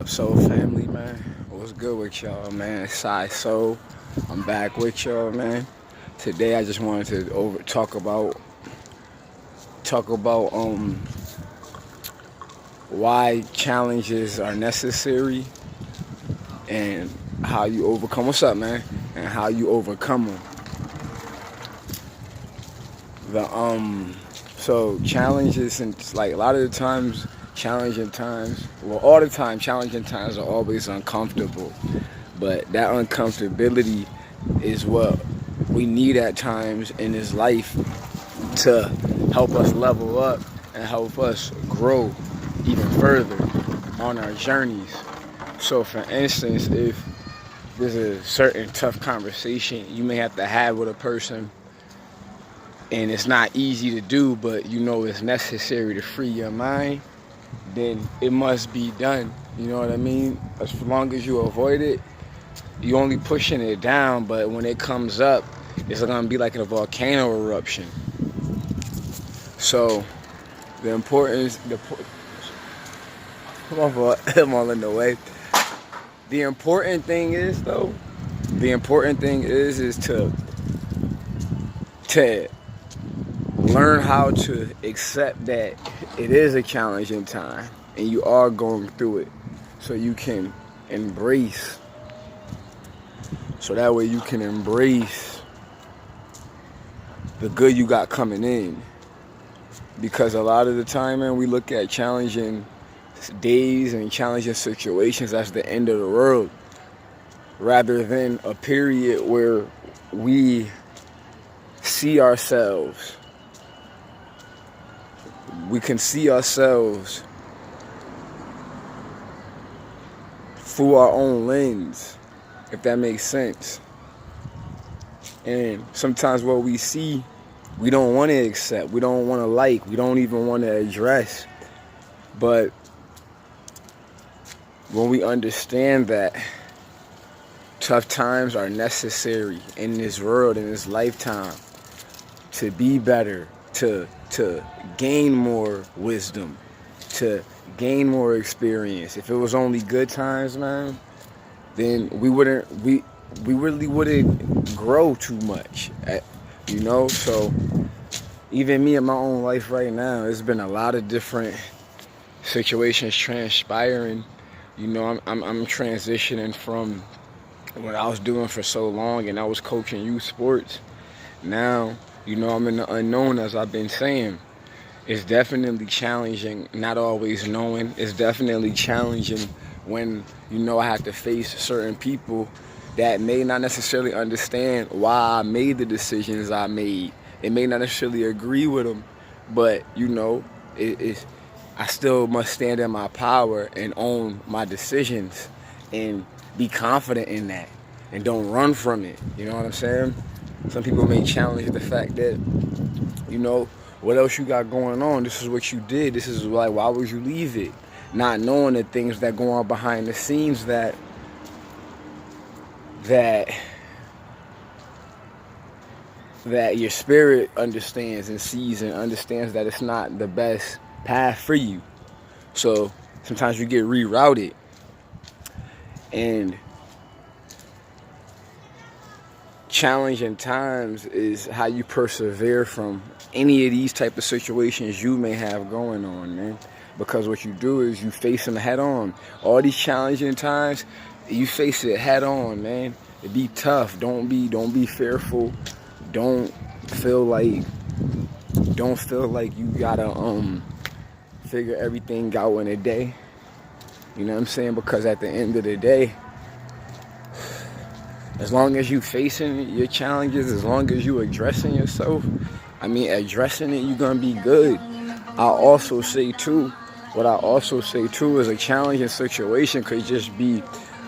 Soul family, man. What's good with y'all, man? Sai Soul. I'm back with y'all, man. Today I just wanted to talk about why challenges are necessary and how you overcome. What's up, man? And how you overcome them. The challenges, and like a lot of the times, challenging times, well, all the time challenging times are always uncomfortable, but that uncomfortability is what we need at times in this life to help us level up and help us grow even further on our journeys. So for instance, if there's a certain tough conversation you may have to have with a person, and it's not easy to do, but you know it's necessary to free your mind, then it must be done. You know what I mean? As long as you avoid it, you only pushing it down, but when it comes up, it's gonna be like a volcano eruption. So the importance, I'm all in the way. The important thing is though, is to learn how to accept that it is a challenging time and you are going through it, so you can embrace, so that way you can embrace the good you got coming in. Because a lot of the time, man, we look at challenging days and challenging situations as the end of the world, rather than a period where we see ourselves. We can see ourselves through our own lens, if that makes sense. And sometimes what we see, we don't want to accept, we don't want to like, we don't even want to address. But when we understand that tough times are necessary in this world, in this lifetime, to be better, to gain more wisdom, to gain more experience. If it was only good times, man, then we really wouldn't grow too much, you know. So even me in my own life right now, there's been a lot of different situations transpiring. You know, I'm transitioning from what I was doing for so long, and I was coaching youth sports. Now, you know, I'm in the unknown, as I've been saying. It's definitely challenging, not always knowing. It's definitely challenging when, you know, I have to face certain people that may not necessarily understand why I made the decisions I made. They may not necessarily agree with them, but, you know, I still must stand in my power and own my decisions and be confident in that and don't run from it. You know what I'm saying? Some people may challenge the fact that, you know, what else you got going on? This is what you did. This is like, why would you leave it? Not knowing the things that go on behind the scenes that your spirit understands and sees, and understands that it's not the best path for you. So sometimes you get rerouted. And challenging times is how you persevere from any of these type of situations you may have going on, man. Because what you do is you face them head on. All these challenging times, you face it head on, man. It be tough. Don't be fearful. Don't feel like you gotta figure everything out in a day. You know what I'm saying? Because at the end of the day, as long as you facing your challenges, as long as you addressing yourself, addressing it, you're gonna be good. I also say too is a challenging situation could just be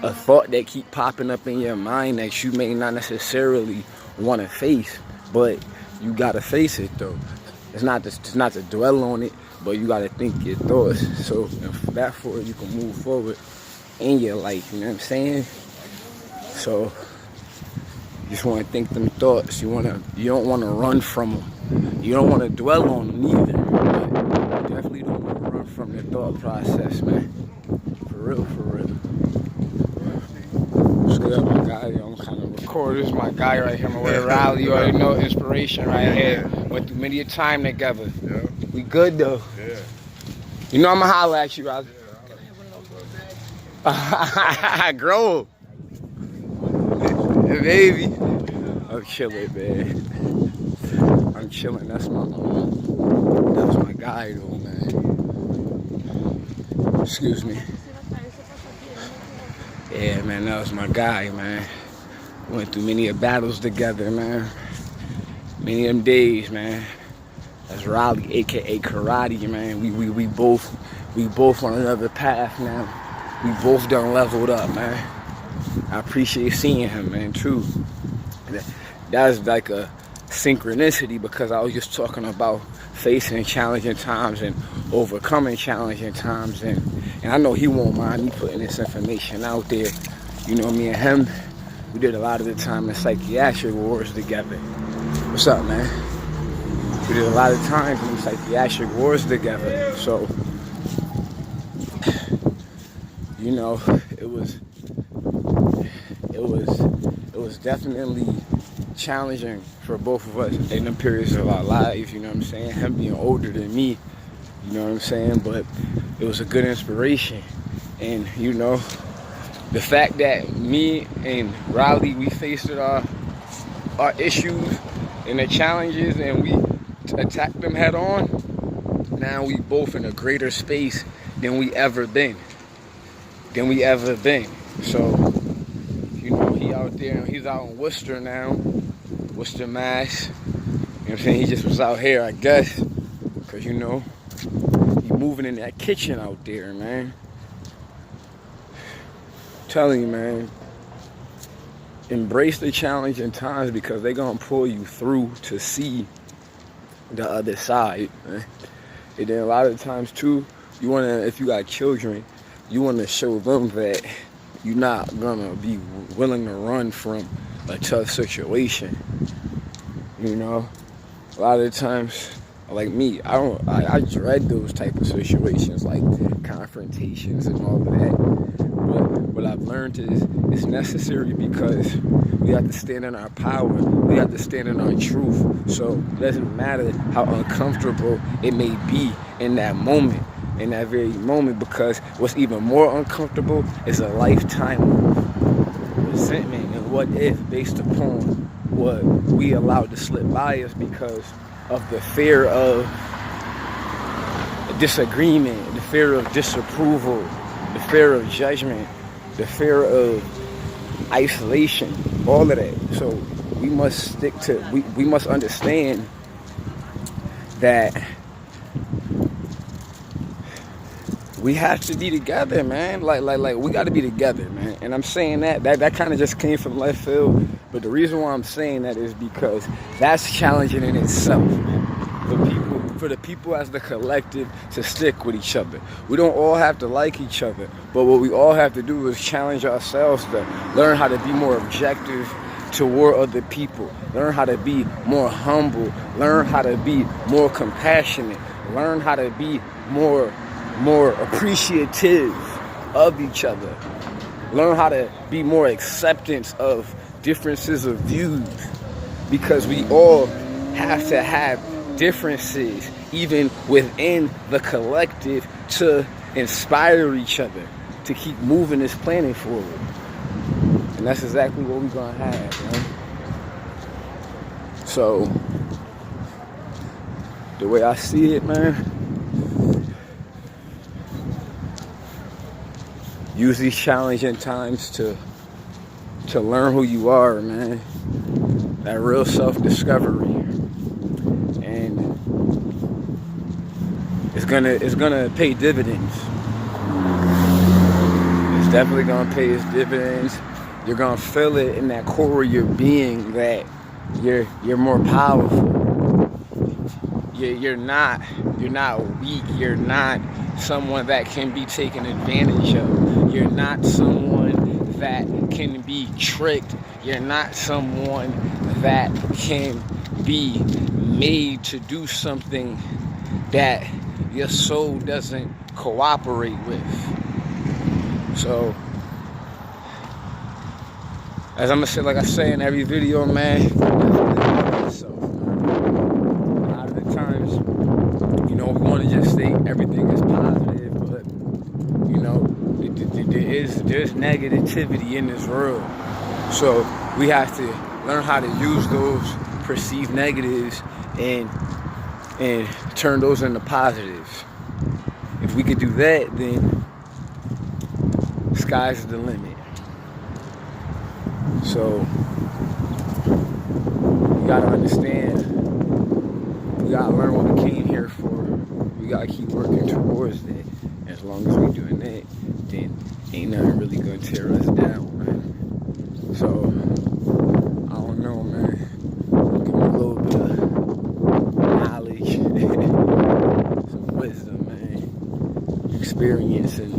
a thought that keep popping up in your mind that you may not necessarily want to face, but you gotta face it though. It's not to dwell on it, but you gotta think your thoughts. So therefore you can move forward in your life. You know what I'm saying? So you just want to think them thoughts. You don't want to run from them. You don't want to dwell on them either. But you definitely don't want to run from the thought process, man. For real, for real. course, this is my guy right here. My way Riley. You already know inspiration right here. Went through many a time together. Yeah. We good though. Yeah. You know I'ma holler at you, Riley. Yeah. Grow. Yeah, baby. I'm chilling, man. I'm chilling. That's my guy though, man. Excuse me. Yeah, man, that was my guy, man. Went through many battles together, man. Many of them days, man. That's Riley, aka Karate, man. We both on another path now. We both done leveled up, man. I appreciate seeing him, man, too. That's like a synchronicity because I was just talking about facing challenging times and overcoming challenging times, and I know he won't mind me putting this information out there. You know, me and him, we did a lot of the time in psychiatric wars together. What's up, man? We did a lot of times in psychiatric wars together. So, you know, it was definitely challenging for both of us in the periods of our lives, you know what I'm saying? Him being older than me, you know what I'm saying? But it was a good inspiration. And, you know, the fact that me and Riley, we faced our issues and the challenges and we attacked them head on, now we both in a greater space than we ever been. So, you know, he out there, he's out in Worcester now, Worcester, Mass. You know what I'm saying? He just was out here, I guess, because, you know, he moving in that kitchen out there, man. I'm telling you, man, embrace the challenging times because they're going to pull you through to see the other side, man. And then a lot of times, too, you want to, if you got children, you want to show them that you're not going to be willing to run from a tough situation. You know, a lot of the times, like me, I dread those type of situations, like confrontations and all of that. But what I've learned is it's necessary because we have to stand in our power. We have to stand in our truth. So it doesn't matter how uncomfortable it may be in that moment, in that very moment, because what's even more uncomfortable is a lifetime of resentment and what if based upon what we allowed to slip by us because of the fear of disagreement, the fear of disapproval, the fear of judgment, the fear of isolation, all of that. So we must stick to, we must understand that we have to be together, man. Like we got to be together, man. And I'm saying that kind of just came from left field. But the reason why I'm saying that is because that's challenging in itself, man. For the people as the collective to stick with each other. We don't all have to like each other, but what we all have to do is challenge ourselves to learn how to be more objective toward other people, learn how to be more humble, learn how to be more compassionate, learn how to be more appreciative of each other, learn how to be more acceptance of differences of views, because we all have to have differences even within the collective to inspire each other to keep moving this planet forward. And that's exactly what we're gonna have, man. So the way I see it, man, use these challenging times to learn who you are, man. That real self-discovery. And it's gonna pay dividends. It's definitely gonna pay its dividends. You're gonna feel it in that core of your being that you're more powerful. You're not weak. You're not someone that can be taken advantage of. You're not someone that can be tricked. You're not someone that can be made to do something that your soul doesn't cooperate with. So as I'm gonna say, like I say in every video, man, definitely love yourself, man. A lot of the times, you know, we want to just say everything is positive, but you know, there's negativity in this world. So we have to learn how to use those perceived negatives and turn those into positives. If we could do that, then sky's the limit. So we gotta understand, we gotta learn what we came here for. We gotta keep working towards that. As long as we're doing that, then ain't nothing really gonna tear us down, man. So I don't know, man. Give me a little bit of knowledge, some wisdom, man. Experiencing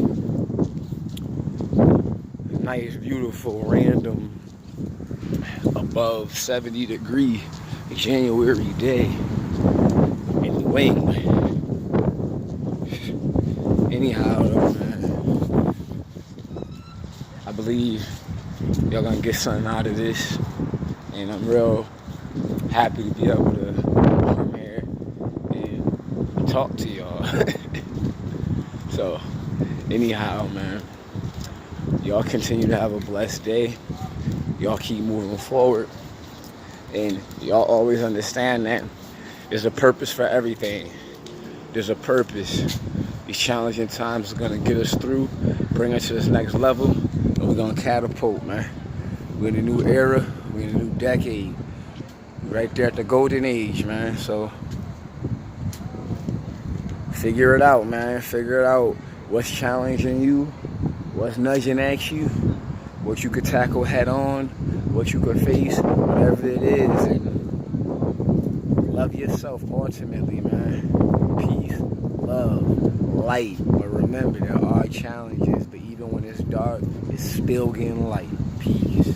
a nice, beautiful, random, above 70-degree January day in New England. Anyhow, though, man, I believe y'all gonna get something out of this, and I'm real happy to be able to come here and talk to y'all. So, anyhow, man, y'all continue to have a blessed day. Y'all keep moving forward, and y'all always understand that there's a purpose for everything. There's a purpose. These challenging times are gonna get us through, bring us to this next level, and we're gonna catapult, man. We're in a new era, we're in a new decade. We're right there at the golden age, man. So figure it out, man. Figure it out. What's challenging you? What's nudging at you? What you could tackle head on? What you could face? Whatever it is. And love yourself ultimately, man. Peace, love, light. But remember, there are challenges. But even when it's dark, it's still getting light. Peace.